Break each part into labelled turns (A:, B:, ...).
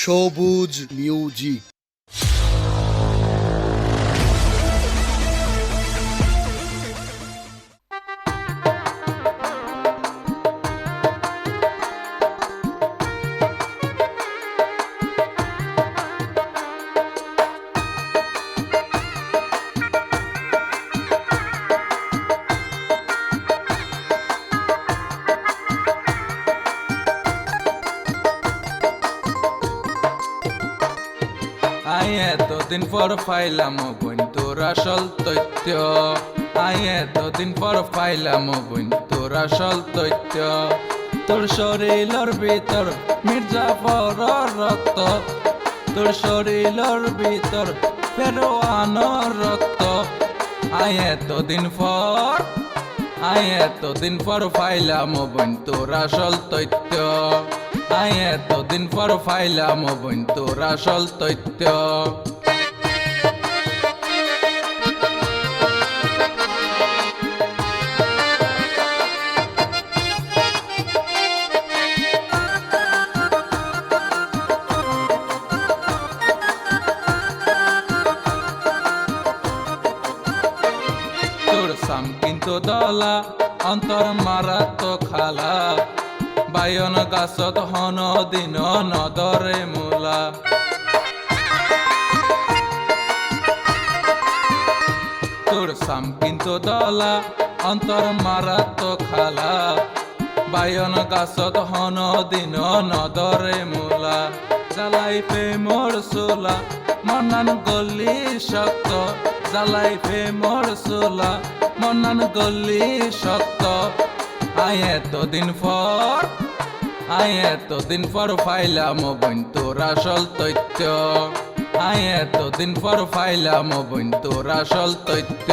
A: সবুজ মিউজিক।
B: এতদিন পর পাইলাম বোন তোর আসল তথ্য। এতদিন পর পাইলাম বোন তোর আসল তথ্য। তোর শরীরের ভিতর মির্জাফরের রক্ত, তোর শরীরের ভিতর ফেরোয়ানোর রক্ত। এতদিন পর পাইলাম বোন তোর আসল তথ্য। এতদিন পর পাইলাম বোন তোর আসল তথ্য। তোর সাম কিন্তু দলা অন্তর মারাত খালা, বায়ন গাছত হন দিন নদরে মূলা। তোর সাম কিন্তু দলা অন্তর মারাত খালা, বায়ন গাছত হন দিন নদরে মূলা। জ্বালাই প্রেমর চোলা মনান গলি শক্ত, জ্বালাই প্রেমর চোলা মনান গলি শক্ত। এতদিন পর পাইলাম বোন তোর আসল তথ্য। এতদিন পর পাইলাম বোন তোর আসল তথ্য।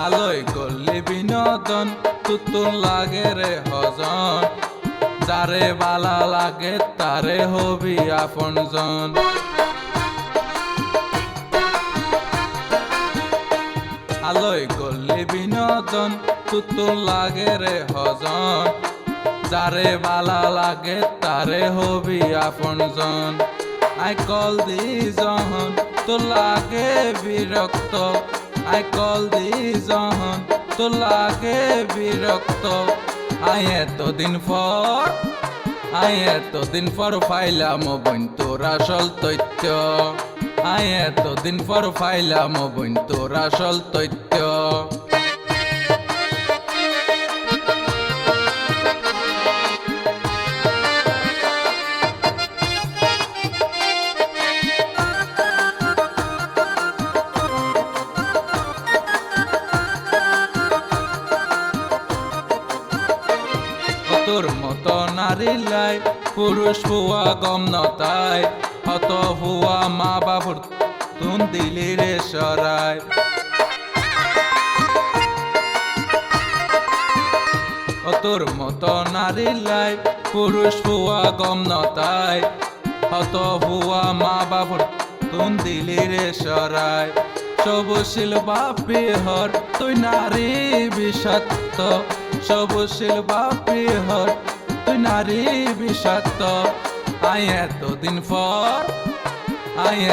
B: আলোয় গল্লি বিনোদন তুতুন লাগে রে হজন, যারে বালা লাগে তারে হবি আপনজন। আলোয় গল্লি বিনোদন তুতুন লাগে রে হজন, যারে বালা লাগে তারে হবি আপনজন। আই কল দি যখন তো লাগে বিরক্ত, আই কল দি যখন তো লাগে বিরক্ত। এতদিন পর পাইলাম বোন তোর আসল তথ্য। এতদিন পর পাইলাম বোন তোর আসল তথ্য। তোর মতো নারী লাই পুরুষ হুয়া গম নতায়, হত হুয়া মা বাবুর তুন দিলি রে সরাই। তোর মতো নারী লাই পুরুষ হুয়া গম নতায়, হত হুয়া মা বাবুর তুন দিলি রে সরাই। সবুশীল বাপি হর তুই নারী বিষাক্ত, সবুশীল বাপি হর তুই নারী বিষাক্ত।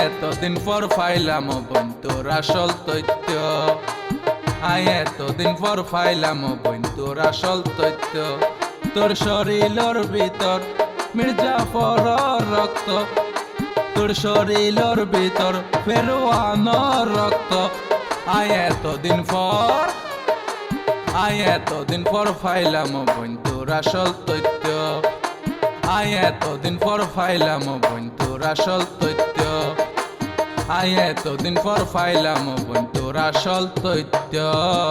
B: এতদিন পর পাইলাম বোন তোর আসল তথ্য। এতদিন পর পাইলাম বোন তোর আসল তথ্য। তোর শরীরের ভিতর মির্জাফরের রক্ত, তোর শরীরের ভিতর ফেরোয়ানোর রক্ত। এতদিন পর পাইলাম বোন তোর আসল তথ্য। এতদিন পর পাইলাম বোন তোর আসল তথ্য। এতদিন পর পাইলাম বোন তোর আসল তথ্য।